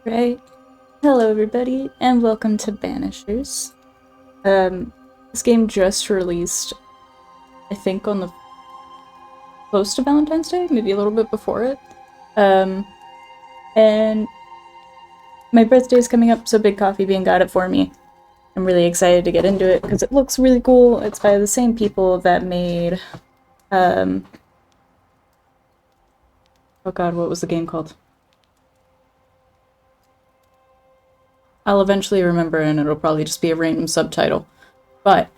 Right. Hello everybody, and welcome to Banishers. This game just released, I think on the close to Valentine's Day, maybe a little bit before it. And my birthday's coming up, so Big Coffee Bean got it for me. I'm really excited to get into it, because it looks really cool. It's by the same people that made, oh god, what was the game called? I'll eventually remember, and it'll probably just be a random subtitle. But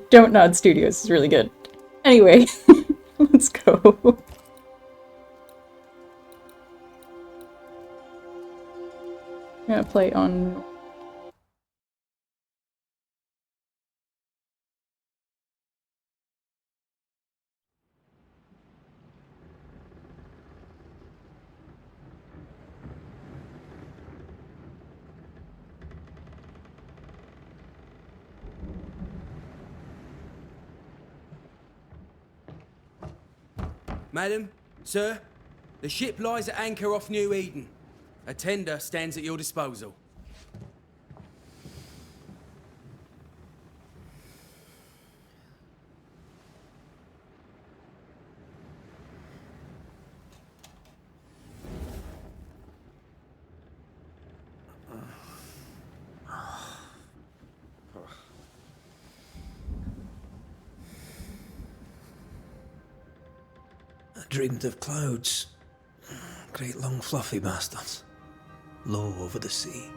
Don't Nod Studios is really good. Anyway, let's go. I'm gonna play on... Madam, sir, the ship lies at anchor off New Eden. A tender stands at your disposal. I dreamed of clouds. Great long fluffy bastards. Low over the sea.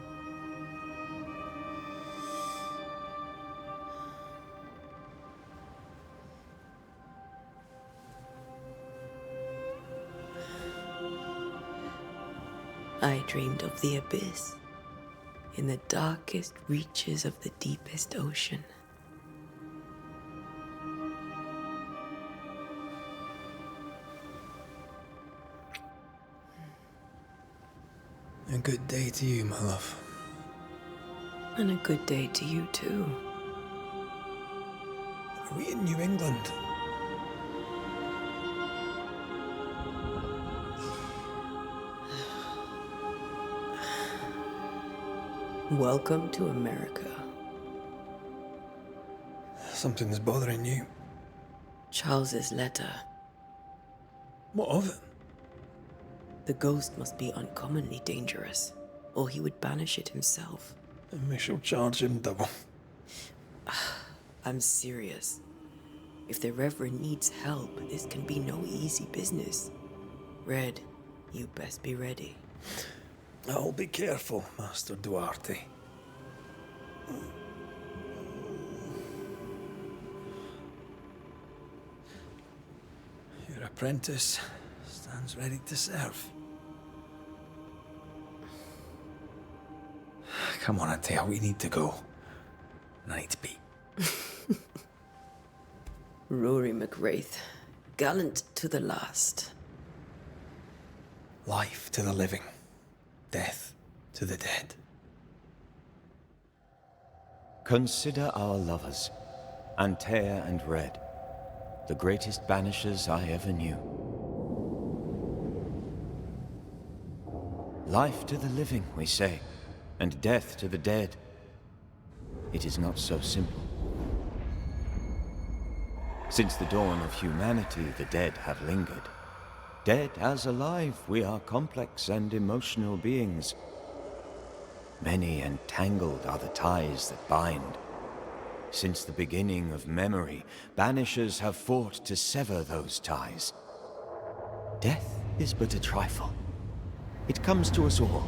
I dreamed of the abyss, in the darkest reaches of the deepest ocean. A good day to you, my love. And a good day to you too. Are we in New England? Welcome to America. Something's bothering you. Charles's letter. What of it? The ghost must be uncommonly dangerous, or he would banish it himself. And we shall charge him double. I'm serious. If the Reverend needs help, this can be no easy business. Red, you best be ready. I'll be careful, Master Duarte. Your apprentice stands ready to serve. Come on, Atea, we need to go. Night beat. Rory McWraith, gallant to the last. Life to the living. Death to the dead. Consider our lovers, Antea and Red, the greatest banishers I ever knew. Life to the living, we say, and death to the dead. It is not so simple. Since the dawn of humanity, the dead have lingered. Dead as alive, we are complex and emotional beings. Many and tangled are the ties that bind. Since the beginning of memory, banishers have fought to sever those ties. Death is but a trifle. It comes to us all.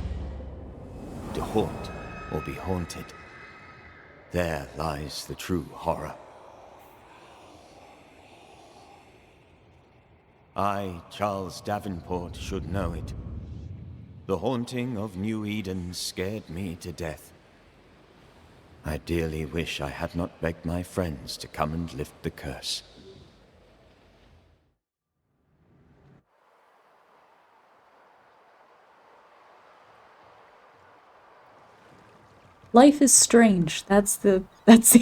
To haunt or be haunted. There lies the true horror. I, Charles Davenport, should know it. The haunting of New Eden scared me to death. I dearly wish I had not begged my friends to come and lift the curse. Life is Strange. That's the other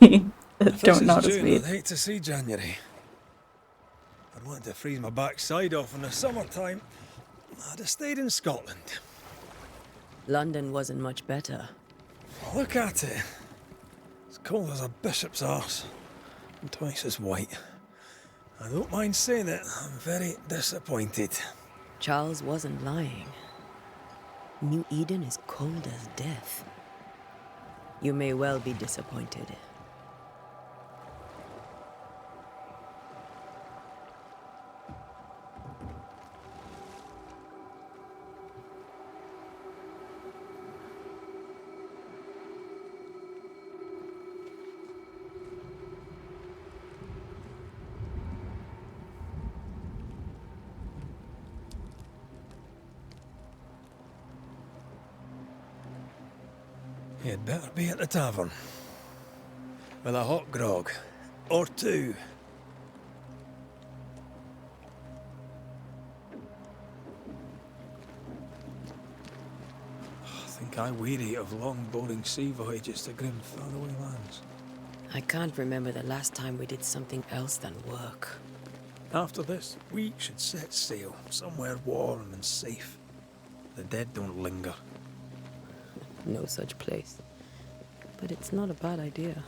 game that Don't Nod has made. I'd hate to see January. I'd want to freeze my backside off in the summertime. I'd have stayed in Scotland. London wasn't much better. Look at it. As cold as a bishop's arse. And twice as white. I don't mind saying it, I'm very disappointed. Charles wasn't lying. New Eden is cold as death. You may well be disappointed. You'd better be at the tavern. With a hot grog. Or two. I think I weary of long, boring sea voyages to grim, faraway lands. I can't remember the last time we did something else than work. After this, we should set sail somewhere warm and safe. The dead don't linger. No such place. But it's not a bad idea.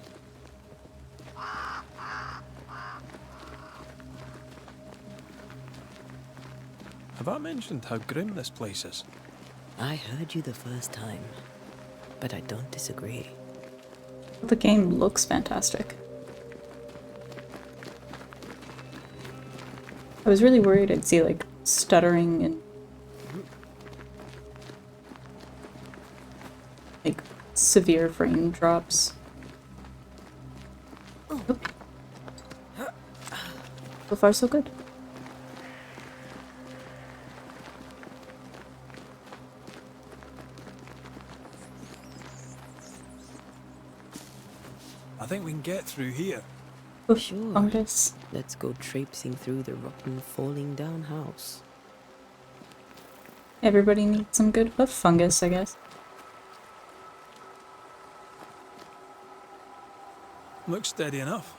Have I mentioned how grim this place is? I heard you the first time, but I don't disagree. The game looks fantastic. I was really worried I'd see like stuttering and like severe frame drops. Oop. So far so good. I think we can get through here. Oof, Sure. fungus. Let's go traipsing through the rotten, falling down house. Everybody needs some good hoof fungus, I guess. Looks steady enough.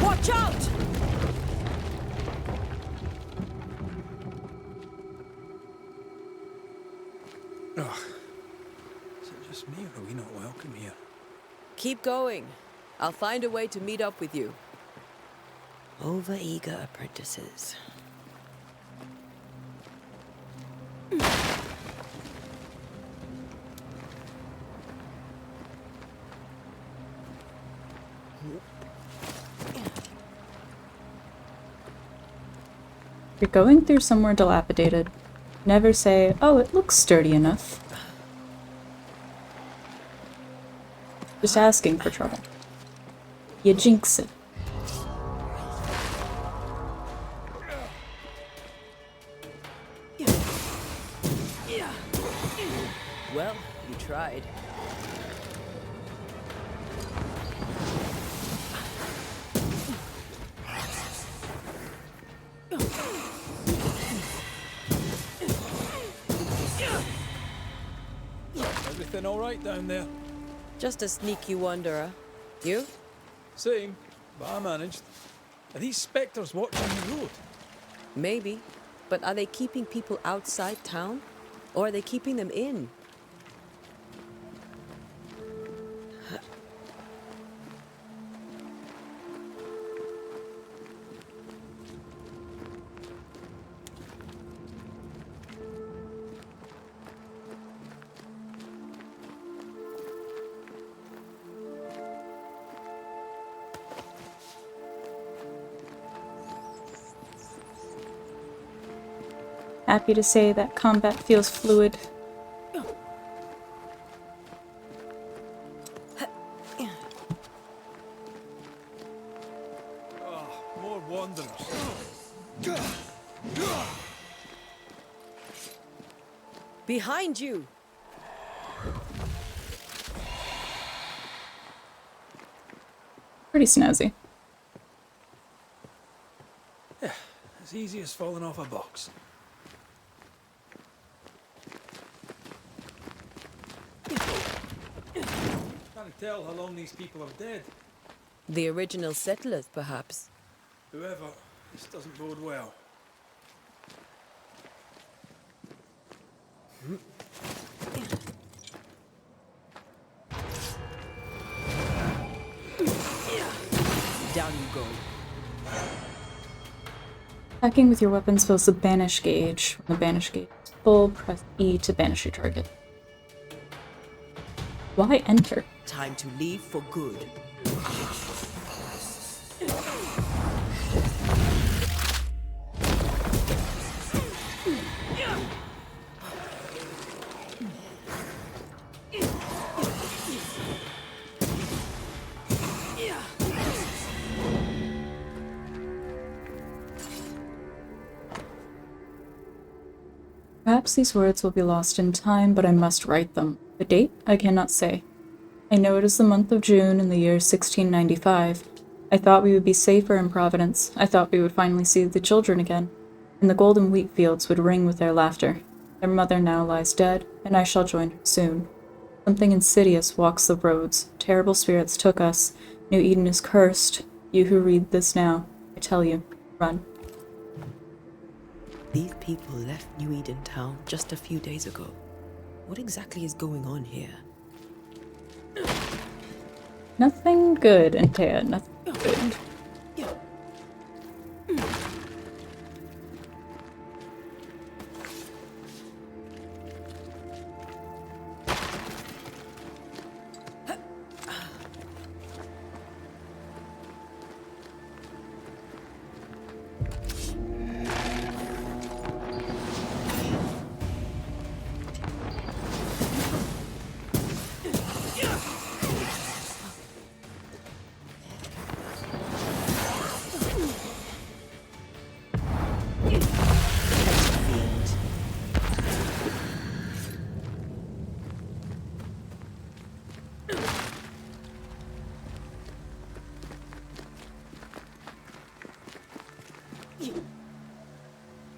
Watch out! Ugh. Is it just me or are we not welcome here? Keep going. I'll find a way to meet up with you. Overeager apprentices. If you're going through somewhere dilapidated, never say, oh, it looks sturdy enough. Just asking for trouble. You jinx it. Well, you tried. Everything all right down there? Just a sneaky wanderer. You? Same, but I managed. Are these spectres watching the road? Maybe. But are they keeping people outside town? Or are they keeping them in? Happy to say that combat feels fluid. Oh, more wanderers. Behind you! Pretty snazzy. Yeah, as easy as falling off a box. Can't tell how long these people are dead. The original settlers, perhaps. Whoever, this doesn't bode well. Down you go. Attacking with your weapons fills the banish gauge. When the banish gauge is full, press E to banish your target. Why enter? Time to leave for good. Perhaps these words will be lost in time, but I must write them. The date? I cannot say. I know it is the month of June in the year 1695. I thought we would be safer in Providence. I thought we would finally see the children again, and the golden wheat fields would ring with their laughter. Their mother now lies dead, and I shall join her soon. Something insidious walks the roads. Terrible spirits took us. New Eden is cursed. You who read this now, I tell you, run. These people left New Eden Town just a few days ago. What exactly is going on here? Nothing good, Antea, nothing good.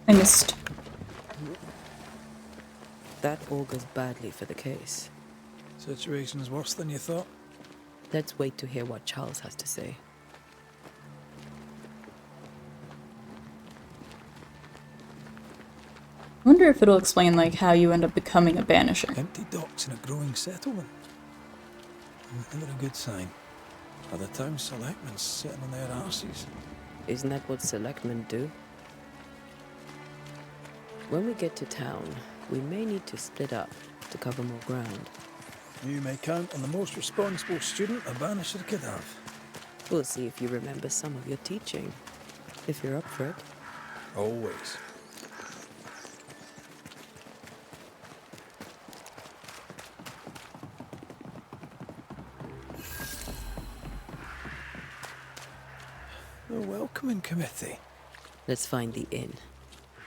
I missed. That augurs badly for the case. Situation's worse than you thought. Let's wait to hear what Charles has to say. I wonder if it'll explain, like, how you end up becoming a banisher. Empty docks in a growing settlement. Never a good sign. Are the town selectmen sitting on their arses? Isn't that what selectmen do? When we get to town, we may need to split up to cover more ground. You may count on the most responsible student a banisher could have. We'll see if you remember some of your teaching. If you're up for it. Always. The welcoming committee. Let's find the inn.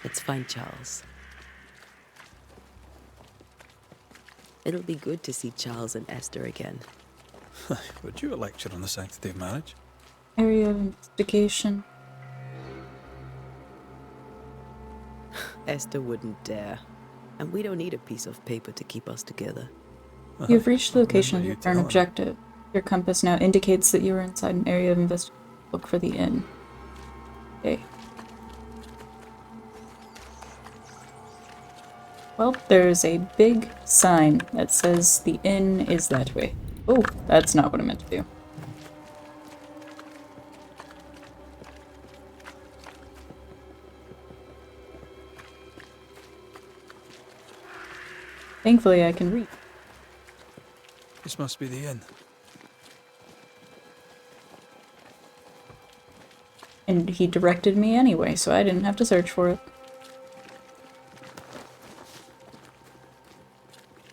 Let's find Charles. It'll be good to see Charles and Esther again. Would you a lecture on the sanctity of marriage? Area of investigation. Esther wouldn't dare. And we don't need a piece of paper to keep us together. You've reached the location of remember your you current telling objective. Your compass now indicates that you are inside an area of investigation. Look for the inn. Okay. Well, there's a big sign that says the inn is that way. Oh, that's not what I meant to do. Thankfully, I can read. This must be the inn. And he directed me anyway, so I didn't have to search for it.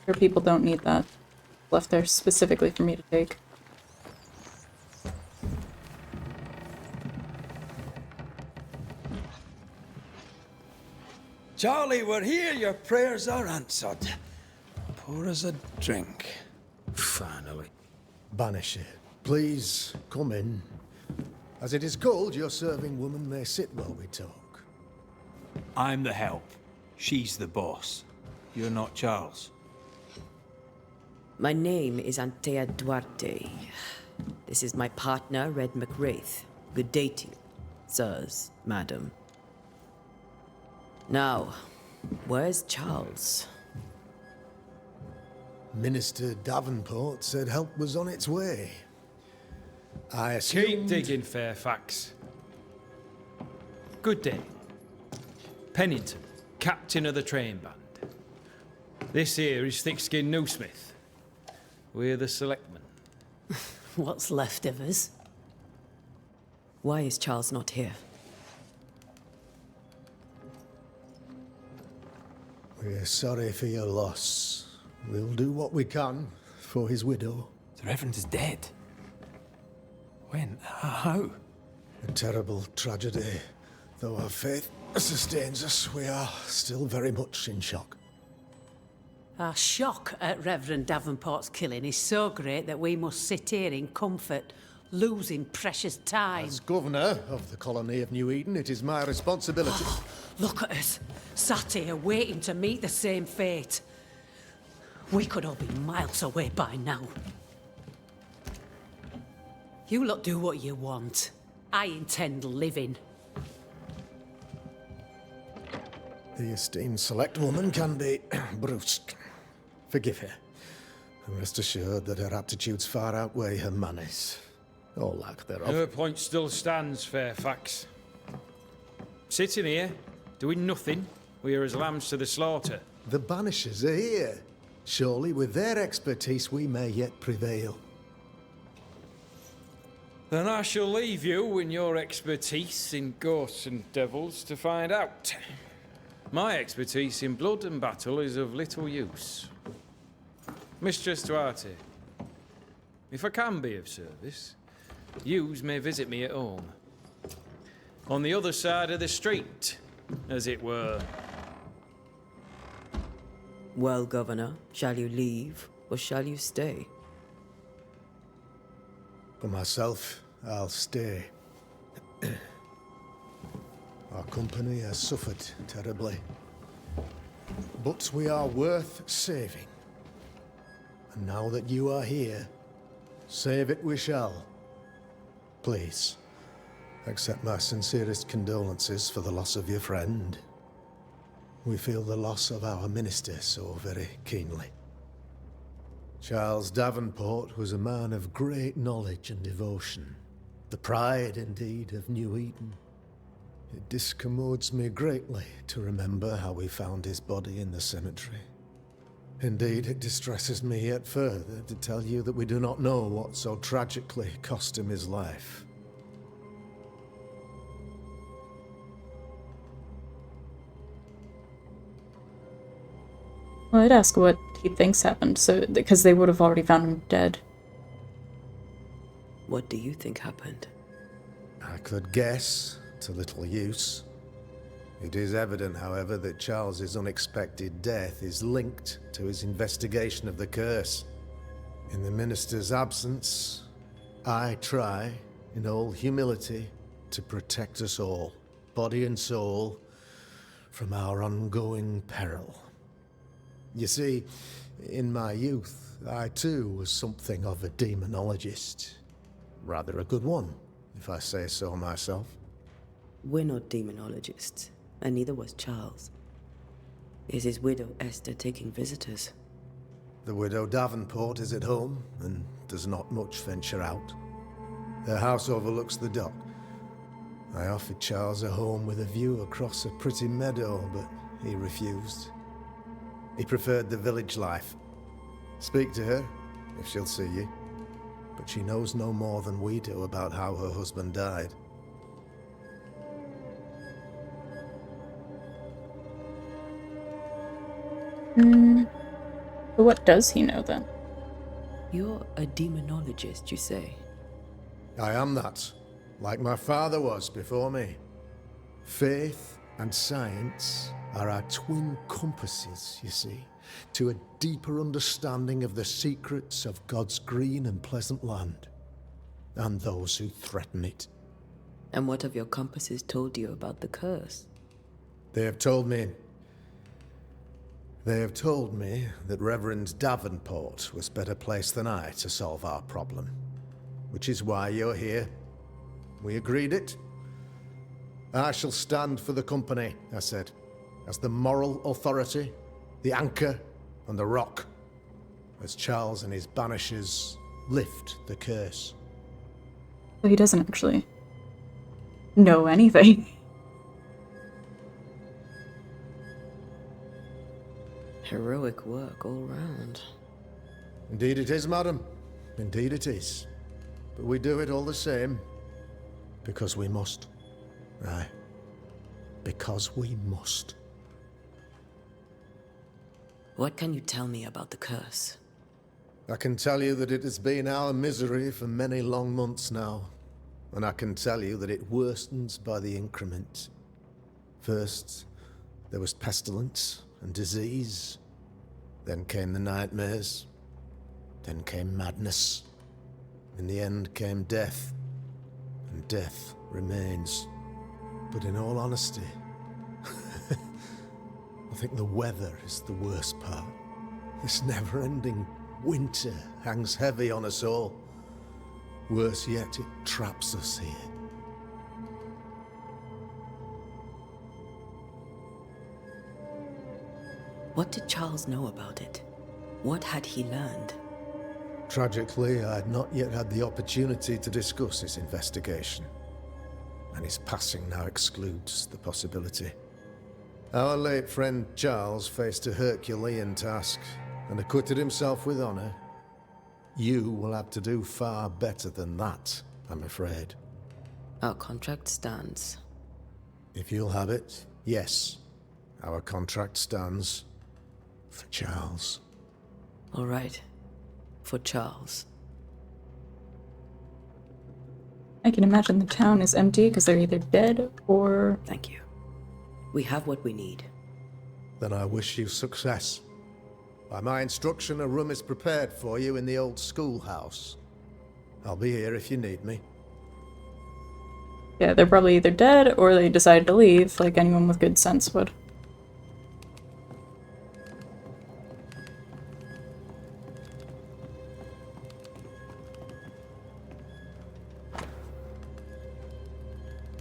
Sure, people don't need that. Left there specifically for me to take. Charlie, we're here. Your prayers are answered. Pour us a drink. Finally. Banisher, please come in. As it is cold, your serving woman may sit while we talk. I'm the help. She's the boss. You're not Charles. My name is Antea Duarte. This is my partner, Red McWraith. Good day to you, sirs, madam. Now, where's Charles? Minister Davenport said help was on its way. I assumed... Keep digging, Fairfax. Good day. Pennington, captain of the train band. This here is Thick-Skinned Newsmith. We're the selectmen. What's left of us? Why is Charles not here? We're sorry for your loss. We'll do what we can for his widow. The Reverend is dead. When? How? A terrible tragedy. Though our faith sustains us, we are still very much in shock. Our shock at Reverend Davenport's killing is so great that we must sit here in comfort, losing precious time. As governor of the colony of New Eden, it is my responsibility. Look at us, sat here waiting to meet the same fate. We could all be miles away by now. You lot do what you want. I intend living. The esteemed select woman can be brusque. Forgive her. And rest assured that her aptitudes far outweigh her manners. Or lack thereof. Her point still stands, Fairfax. Sitting here, doing nothing, we're as lambs to the slaughter. The Banishers are here. Surely with their expertise we may yet prevail. Then I shall leave you and your expertise in ghosts and devils to find out. My expertise in blood and battle is of little use. Mistress Duarte, if I can be of service, yous may visit me at home. On the other side of the street, as it were. Well, Governor, shall you leave or shall you stay? For myself, I'll stay. Our company has suffered terribly. But we are worth saving. And now that you are here, save it we shall. Please, accept my sincerest condolences for the loss of your friend. We feel the loss of our minister so very keenly. Charles Davenport was a man of great knowledge and devotion. The pride, indeed, of New Eden. It discommodes me greatly to remember how we found his body in the cemetery. Indeed, it distresses me yet further to tell you that we do not know what so tragically cost him his life. Well, I'd ask what he thinks happened, so because they would have already found him dead. What do you think happened? I could guess, to little use. It is evident, however, that Charles's unexpected death is linked to his investigation of the curse. In the minister's absence, I try, in all humility, to protect us all, body and soul, from our ongoing peril. You see, in my youth, I too was something of a demonologist. Rather a good one, if I say so myself. We're not demonologists, and neither was Charles. Is his widow Esther taking visitors? The widow Davenport is at home, and does not much venture out. Their house overlooks the dock. I offered Charles a home with a view across a pretty meadow, but he refused. He preferred the village life. Speak to her, if she'll see you. But she knows no more than we do about how her husband died. But what does he know then? You're a demonologist, you say? I am that, like my father was before me. Faith and science are our twin compasses, you see, to a deeper understanding of the secrets of God's green and pleasant land, and those who threaten it. And what have your compasses told you about the curse? They have told me They have told me that Reverend Davenport was better placed than I to solve our problem. Which is why you're here. We agreed it. I shall stand for the company, I said, as the moral authority, the anchor, and the rock, as Charles and his Banishers lift the curse. So he doesn't actually know anything. Heroic work all round. Indeed it is, madam. Indeed it is. But we do it all the same. Because we must. Aye. Because we must. What can you tell me about the curse? I can tell you that it has been our misery for many long months now. And I can tell you that it worstens by the increment. First, there was pestilence and disease. Then came the nightmares. Then came madness. In the end came death. And death remains. But in all honesty, I think the weather is the worst part. This never-ending winter hangs heavy on us all. Worse yet, it traps us here. What did Charles know about it? What had he learned? Tragically, I had not yet had the opportunity to discuss his investigation. And his passing now excludes the possibility. Our late friend Charles faced a Herculean task and acquitted himself with honor. You will have to do far better than that, I'm afraid. Our contract stands. If you'll have it, yes. Our contract stands for Charles. All right. For Charles. I can imagine the town is empty because they're either dead or... Thank you. We have what we need. Then I wish you success. By my instruction, a room is prepared for you in the old schoolhouse. I'll be here if you need me. Yeah, they're probably either dead or they decided to leave, like anyone with good sense would.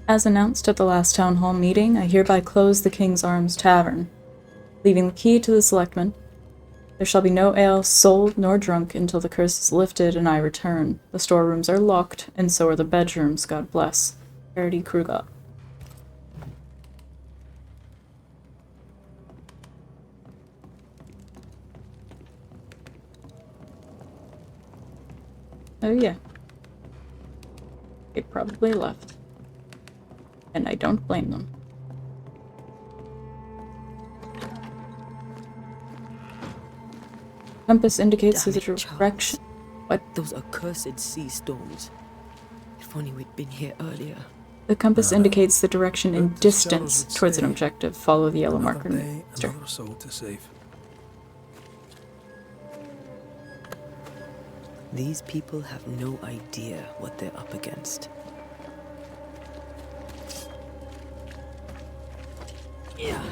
As announced at the last town hall meeting, I hereby close the King's Arms Tavern, leaving the key to the selectmen. There shall be no ale sold nor drunk until the curse is lifted and I return. The storerooms are locked, and so are the bedrooms, God bless. Verity Kruger. Oh yeah. They probably left. And I don't blame them. Compass indicates Damn the it, Charles. direction. What? Those accursed sea storms. If only we'd been here earlier. The compass indicates the direction in But as distance Charles would towards an say, objective. Follow the yellow Another marker. day, Mister. another soul to save. These people have no idea what they're up against. Yeah.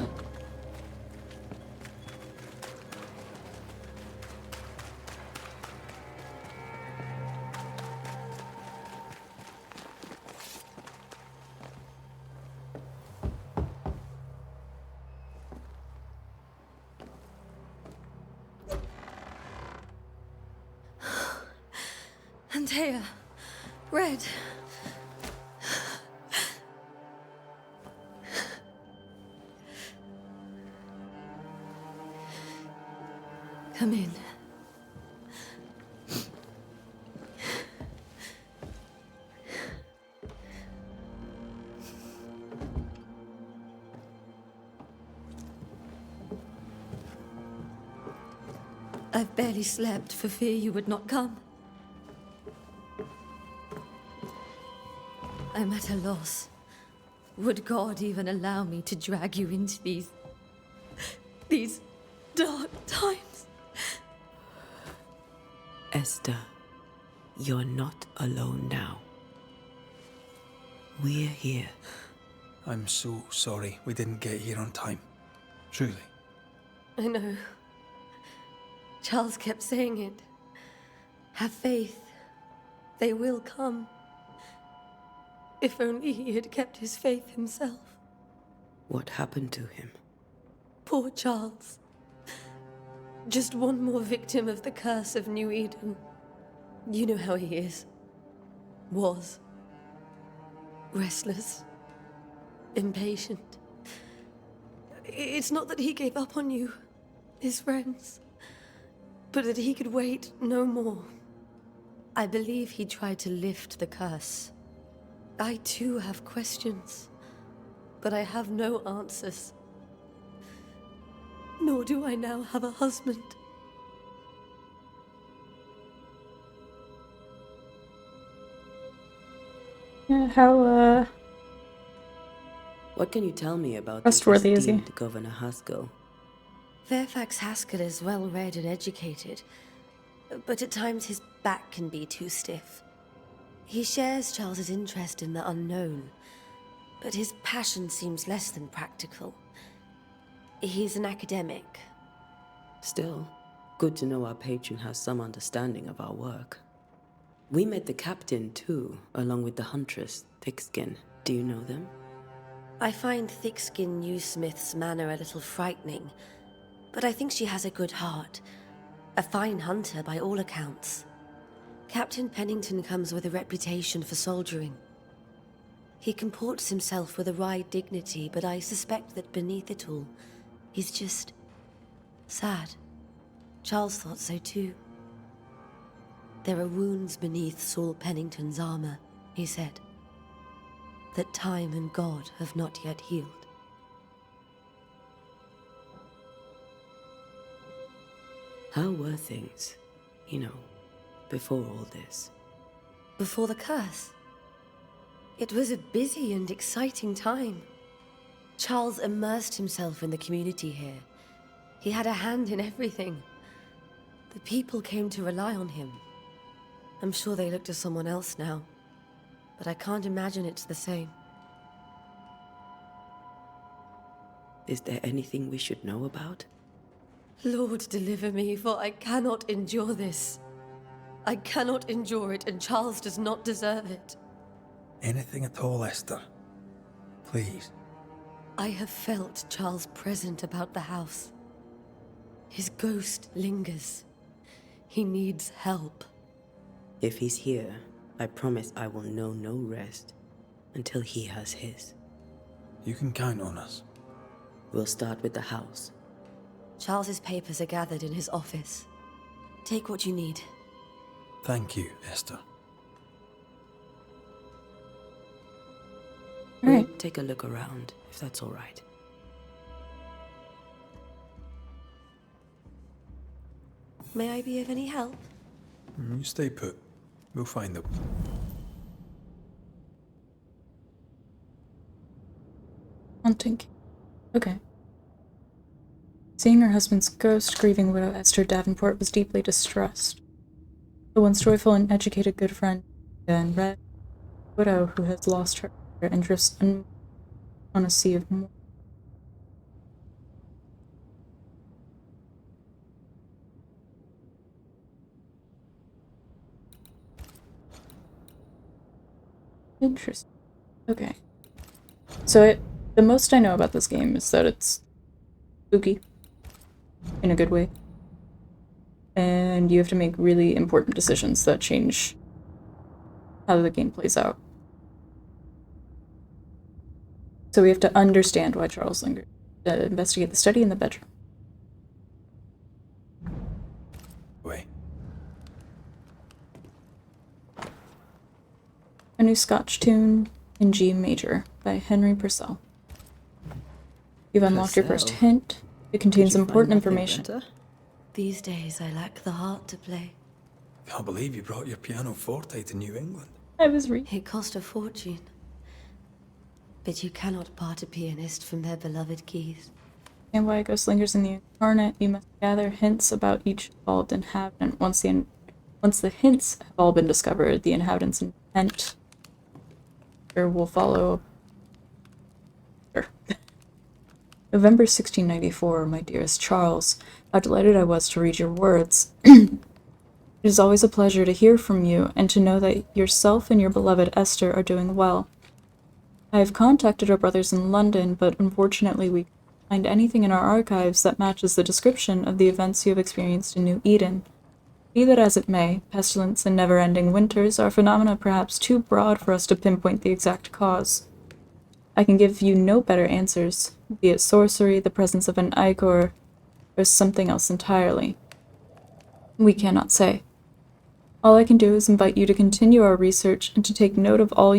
Antea. Red. Come in. I've barely slept for fear you would not come. I'm at a loss. Would God even allow me to drag you into these dark times? Esther, you're not alone now. We're here. I'm so sorry we didn't get here on time. Truly. I know. Charles kept saying it. Have faith. They will come. If only he had kept his faith himself. What happened to him? Poor Charles. Just one more victim of the curse of New Eden. You know how he is. Was. Restless. Impatient. It's not that he gave up on you, his friends, but that he could wait no more. I believe he tried to lift the curse. I too have questions, but I have no answers. Nor do I now have a husband. Yeah, how, What can you tell me about trustworthy is he? esteemed Governor Haskell? Fairfax Haskell is well-read and educated, but at times his back can be too stiff. He shares Charles's interest in the unknown, but his passion seems less than practical. He's an academic. Still, good to know our patron has some understanding of our work. We met the captain, too, along with the huntress, Thickskin. Do you know them? I find Thickskin Newsmith's manner a little frightening, but I think she has a good heart. A fine hunter by all accounts. Captain Pennington comes with a reputation for soldiering. He comports himself with a wry dignity, but I suspect that beneath it all, he's just sad. Charles thought so too. There are wounds beneath Saul Pennington's armor, he said, that time and God have not yet healed. How were things, before all this? Before the curse, it was a busy and exciting time. Charles immersed himself in the community here. He had a hand in everything. The people came to rely on him. I'm sure they look to someone else now, but I can't imagine it's the same. Is there anything we should know about? Lord, deliver me, for I cannot endure this. I cannot endure it, and Charles does not deserve it. Anything at all, Esther. Please. I have felt Charles present about the house. His ghost lingers. He needs help. If he's here, I promise I will know no rest until he has his. You can count on us. We'll start with the house. Charles's papers are gathered in his office. Take what you need. Thank you, Esther. All right. We'll take a look around, if that's all right. May I be of any help? You stay put. We'll find them. Hunting. Okay. Seeing her husband's ghost, grieving widow Esther Davenport was deeply distressed. The once joyful and educated good friend, then read, widow who has lost her interest in on a sea of more. Interesting. Okay. So the most I know about this game is that it's spooky. In a good way. And you have to make really important decisions that change how the game plays out. So we have to understand why Charles lingered. Investigate the study in the bedroom. Wait. A new Scotch tune in G major by Henry Purcell. You've unlocked your first Purcell? hint. It contains Did you find important nothing information. better? These days I lack the heart to play. Can't believe you brought your piano forte to New England. I was reading. It cost a fortune. But you cannot part a pianist from their beloved keys. And why a ghost lingers in the incarnate, you must gather hints about each involved inhabitant. Once the hints have all been discovered, the inhabitant's intent will follow. Sure. November 1694, my dearest Charles. How delighted I was to read your words. It is always a pleasure to hear from you and to know that yourself and your beloved Esther are doing well. I have contacted our brothers in London, but unfortunately we can't find anything in our archives that matches the description of the events you have experienced in New Eden. Be that as it may, pestilence and never-ending winters are phenomena perhaps too broad for us to pinpoint the exact cause. I can give you no better answers, be it sorcery, the presence of an ichor, or something else entirely. We cannot say. All I can do is invite you to continue our research and to take note of all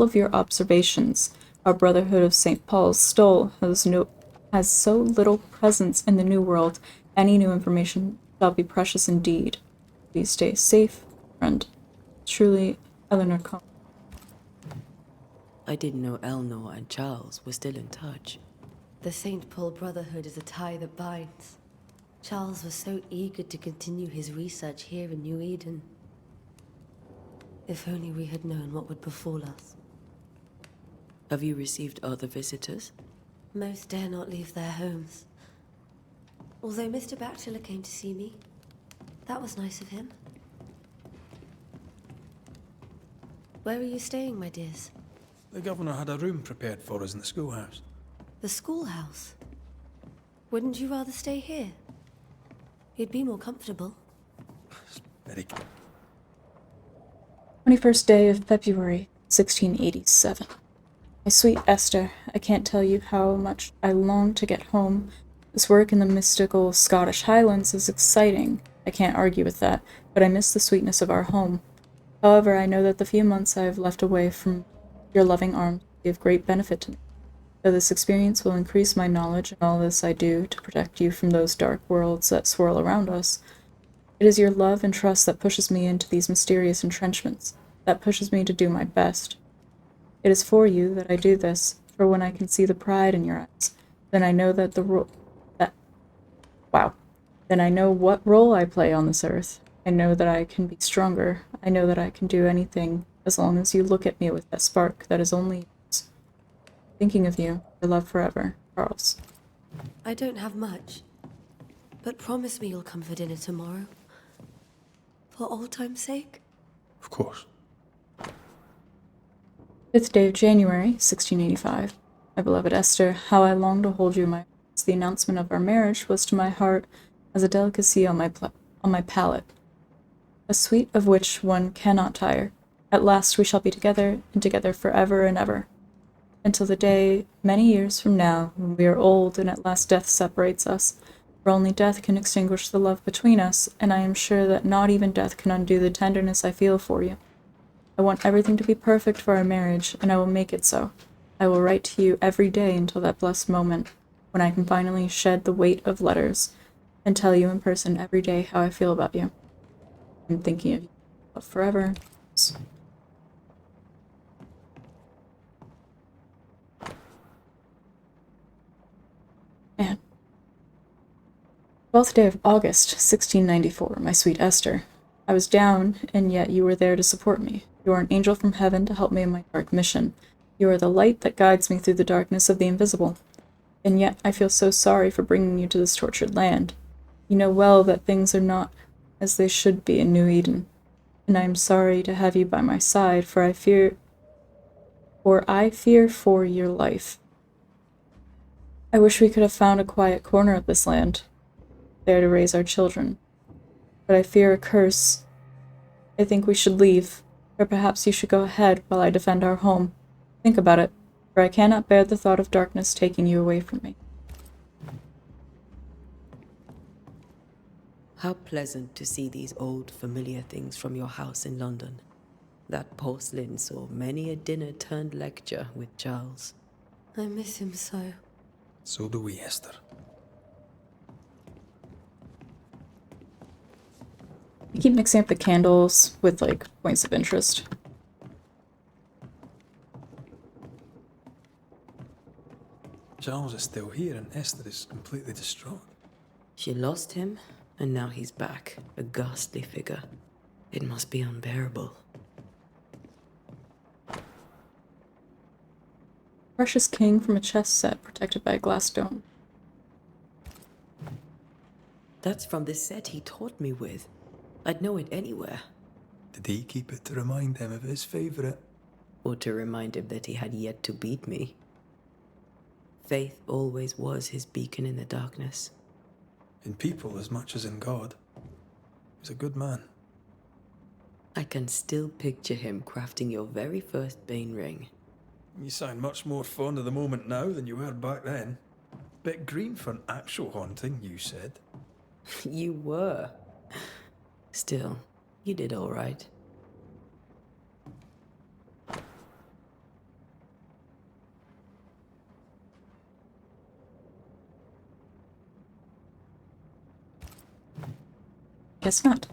of your observations. Our Brotherhood of St. Paul's Stole has so little presence in the New World. Any new information shall be precious indeed. Please stay safe, friend. Truly, Eleanor Cohn. I didn't know Eleanor and Charles were still in touch. The St. Paul Brotherhood is a tie that binds. Charles was so eager to continue his research here in New Eden. If only we had known what would befall us. Have you received other visitors? Most dare not leave their homes. Although Mr. Bachelor came to see me. That was nice of him. Where are you staying, my dears? The governor had a room prepared for us in the schoolhouse. The schoolhouse? Wouldn't you rather stay here? You'd be more comfortable. Very 21st day of February, 1687. My sweet Esther, I can't tell you how much I long to get home. This work in the mystical Scottish Highlands is exciting. I can't argue with that, but I miss the sweetness of our home. However, I know that the few months I have left away from your loving arms will be of great benefit to me. Though this experience will increase my knowledge in all this I do to protect you from those dark worlds that swirl around us, it is your love and trust that pushes me into these mysterious entrenchments, that pushes me to do my best. It is for you that I do this, for when I can see the pride in your eyes, then I know that then I know what role I play on this earth. I know that I can be stronger. I know that I can do anything as long as you look at me with that spark that is only yours. Thinking of you, your love forever, Charles. I don't have much, but promise me you'll come for dinner tomorrow. For old time's sake? Of course. 5th day of January, 1685. My beloved Esther, how I long to hold you in my arms. The announcement of our marriage was to my heart as a delicacy on my palate, a sweet of which one cannot tire. At last we shall be together, and together forever and ever. Until the day, many years from now, when we are old and at last death separates us, for only death can extinguish the love between us, and I am sure that not even death can undo the tenderness I feel for you. I want everything to be perfect for our marriage, and I will make it so. I will write to you every day until that blessed moment, when I can finally shed the weight of letters, and tell you in person every day how I feel about you. I'm thinking of you forever. Man. 12th day of August, 1694, my sweet Esther. I was down, and yet you were there to support me. You are an angel from heaven to help me in my dark mission. You are the light that guides me through the darkness of the invisible. And yet I feel so sorry for bringing you to this tortured land. You know well that things are not as they should be in New Eden, and I am sorry to have you by my side, for I fear for your life. I wish we could have found a quiet corner of this land, there to raise our children, but I fear a curse. I think we should leave, or perhaps you should go ahead while I defend our home. Think about it, for I cannot bear the thought of darkness taking you away from me. How pleasant to see these old familiar things from your house in London. That porcelain saw many a dinner-turned-lecture with Charles. I miss him so. So do we, Esther. I keep mixing up the candles with, like, points of interest. Charles is still here and Esther is completely distraught. She lost him, and now he's back, a ghastly figure. It must be unbearable. Precious king from a chess set protected by a glass dome. That's from the set he taught me with. I'd know it anywhere. Did he keep it to remind him of his favourite? Or to remind him that he had yet to beat me. Faith always was his beacon in the darkness. In people as much as in God. He was a good man. I can still picture him crafting your very first Bane ring. You sound much more fond of the moment now than you were back then. Bit green for an actual haunting, you said. You were. Still, you did all right. Guess not.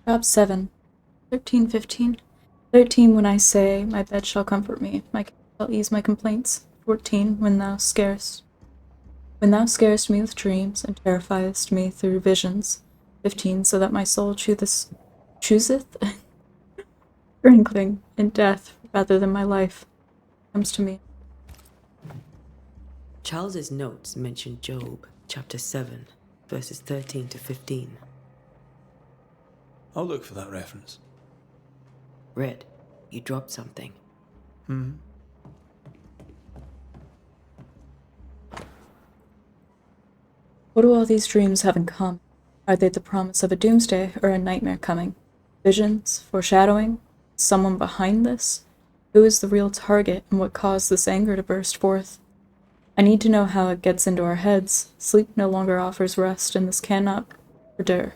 Job 7. 13, 15. 13, when I say, my bed shall comfort me, my care shall ease my complaints. 14, when thou scarest me with dreams, and terrifiest me through visions. 15, so that my soul chooseth wrinkling in death rather than my life comes to me. Charles's notes mention Job, chapter 7, verses 13 to 15. I'll look for that reference. Red, you dropped something. What do all these dreams have in common? Are they the promise of a doomsday or a nightmare coming? Visions? Foreshadowing? Someone behind this? Who is the real target and what caused this anger to burst forth? I need to know how it gets into our heads. Sleep no longer offers rest, and this cannot endure.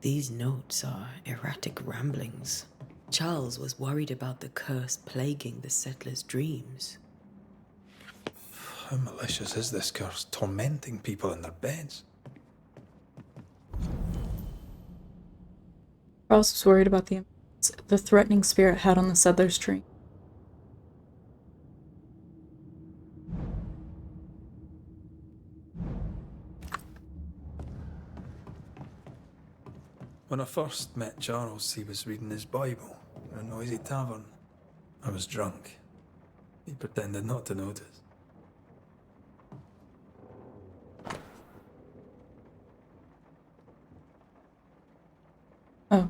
These notes are erratic ramblings. Charles was worried about the curse plaguing the settlers' dreams. How malicious is this curse, tormenting people in their beds? Charles was worried about the impacts the threatening spirit had on the settlers' dream. When I first met Charles, he was reading his Bible in a noisy tavern. I was drunk. He pretended not to notice. Oh.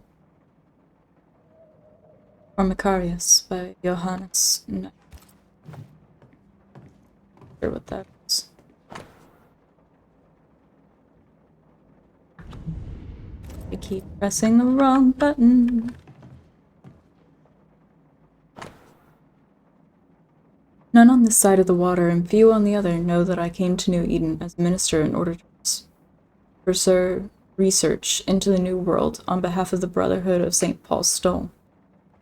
Or Macarius by Johannes. No. Sure what that is. I keep pressing the wrong button. None on this side of the water and few on the other know that I came to New Eden as a minister in order to pursue research into the New World on behalf of the Brotherhood of St. Paul's Stone.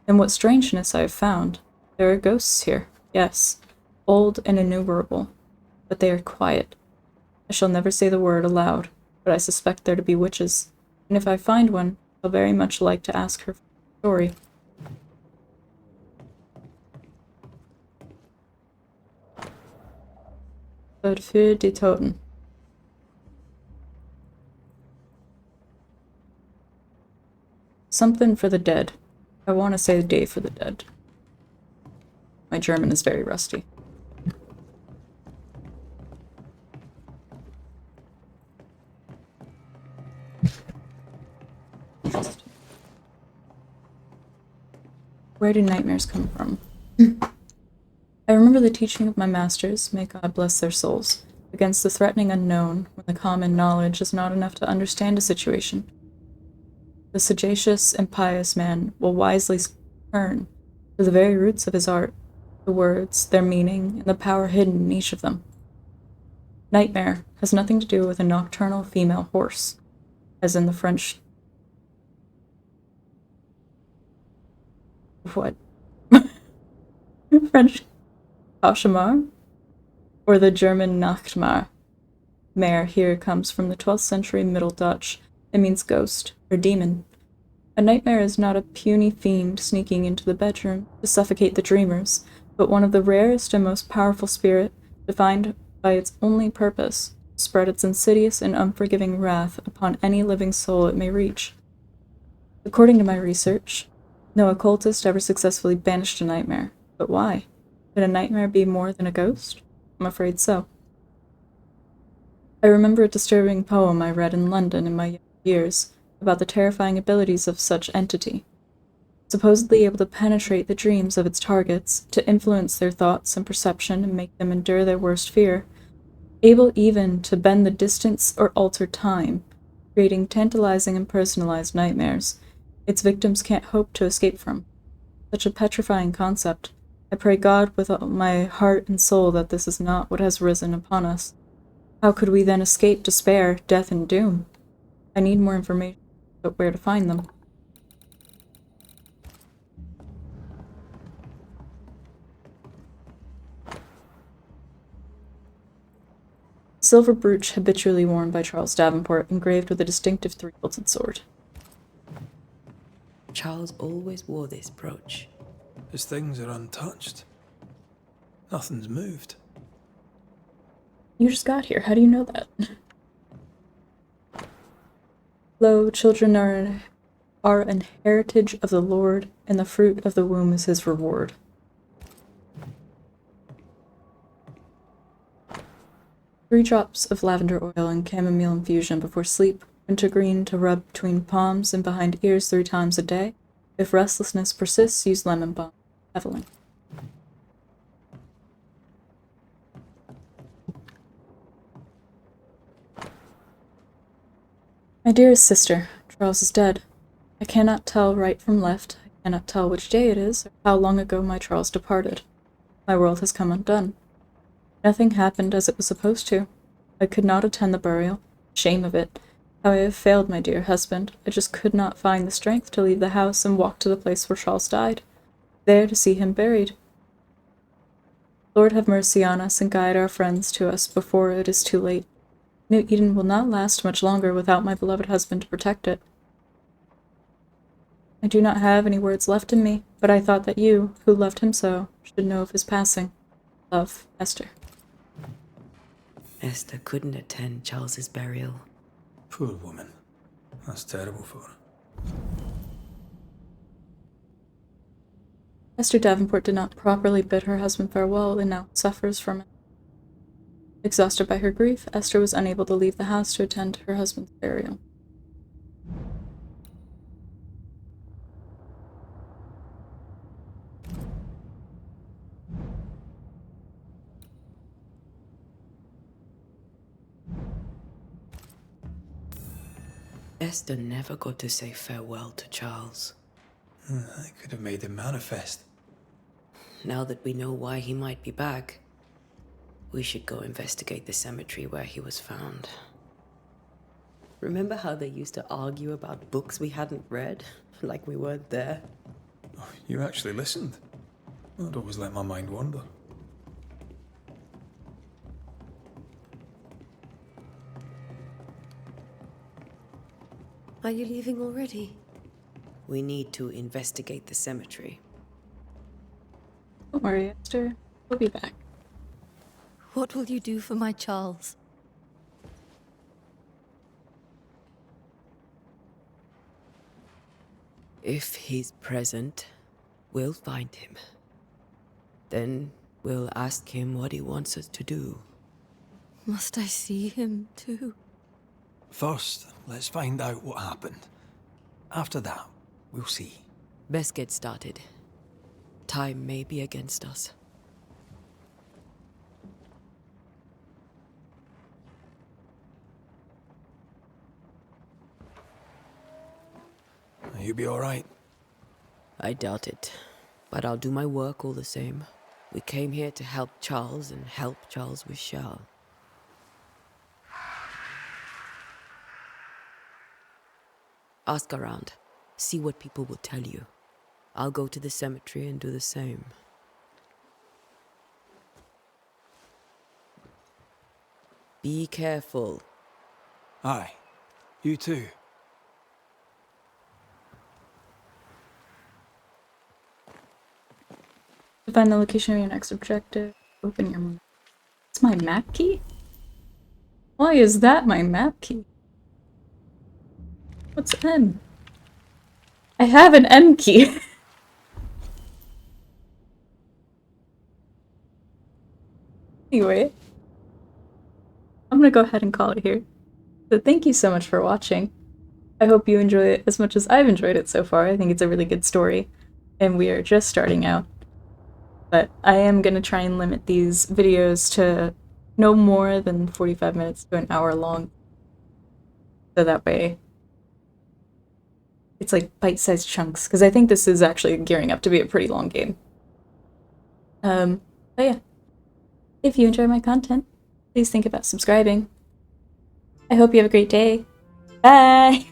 And what strangeness I have found. There are ghosts here, yes, old and innumerable, but they are quiet. I shall never say the word aloud, but I suspect there to be witches, and if I find one, I'll very much like to ask her for a story. But für die Toten. Something for the dead. I want to say day for the dead. My German is very rusty. Where do nightmares come from? I remember the teaching of my masters, may God bless their souls, against the threatening unknown when the common knowledge is not enough to understand a situation. The sagacious and pious man will wisely turn to the very roots of his art, the words, their meaning, and the power hidden in each of them. Nightmare has nothing to do with a nocturnal female horse, as in the French... What? French cauchemar? Or the German Nachtmar? Mare here comes from the 12th century Middle Dutch. It means ghost, or demon. A nightmare is not a puny fiend sneaking into the bedroom to suffocate the dreamers, but one of the rarest and most powerful spirit, defined by its only purpose, to spread its insidious and unforgiving wrath upon any living soul it may reach. According to my research, no occultist ever successfully banished a nightmare. But why? Could a nightmare be more than a ghost? I'm afraid so. I remember a disturbing poem I read in London in my young years about the terrifying abilities of such entity. Supposedly able to penetrate the dreams of its targets, to influence their thoughts and perception and make them endure their worst fear, able even to bend the distance or alter time, creating tantalizing and personalized nightmares its victims can't hope to escape from. Such a petrifying concept. I pray God with all my heart and soul that this is not what has risen upon us. How could we then escape despair, death, and doom? I need more information about where to find them. Silver brooch habitually worn by Charles Davenport, engraved with a distinctive three-hilted sword. Charles always wore this brooch. His things are untouched. Nothing's moved. You just got here. How do you know that? Lo, children are an heritage of the Lord, and the fruit of the womb is his reward. Three drops of lavender oil and chamomile infusion before sleep. Wintergreen to rub between palms and behind ears 3 times a day. If restlessness persists, use lemon balm. Evelyn. My dearest sister, Charles is dead. I cannot tell right from left. I cannot tell which day it is, or how long ago my Charles departed. My world has come undone. Nothing happened as it was supposed to. I could not attend the burial. Shame of it. How I have failed my dear husband. I just could not find the strength to leave the house and walk to the place where Charles died, there to see him buried. Lord have mercy on us and guide our friends to us before it is too late. New Eden will not last much longer without my beloved husband to protect it. I do not have any words left in me, but I thought that you, who loved him so, should know of his passing. Love, Esther. Esther couldn't attend Charles's burial. Poor woman. That's terrible for her. Esther Davenport did not properly bid her husband farewell and now suffers from it. Exhausted by her grief, Esther was unable to leave the house to attend her husband's burial. Esther never got to say farewell to Charles. I could have made him manifest. Now that we know why he might be back, we should go investigate the cemetery where he was found. Remember how they used to argue about books we hadn't read? Like we weren't there? Oh, you actually listened. I'd always let my mind wander. Are you leaving already? We need to investigate the cemetery. Don't worry, Esther. We'll be back. What will you do for my Charles? If he's present, we'll find him. Then we'll ask him what he wants us to do. Must I see him too? First, let's find out what happened. After that, we'll see. Best get started. Time may be against us. You be all right? I doubt it, but I'll do my work all the same. We came here to help Charles and help Charles with Shal. Ask around. See what people will tell you. I'll go to the cemetery and do the same. Be careful. Aye. You too. To find the location of your next objective, open your map. It's my map key? Why is that my map key? What's N? I have an M key. Anyway, I'm gonna go ahead and call it here. So thank you so much for watching. I hope you enjoy it as much as I've enjoyed it so far. I think it's a really good story, and we are just starting out. But I am gonna try and limit these videos to no more than 45 minutes to an hour long. So that way it's like bite-sized chunks, because I think this is actually gearing up to be a pretty long game. But yeah. If you enjoy my content, please think about subscribing. I hope you have a great day. Bye!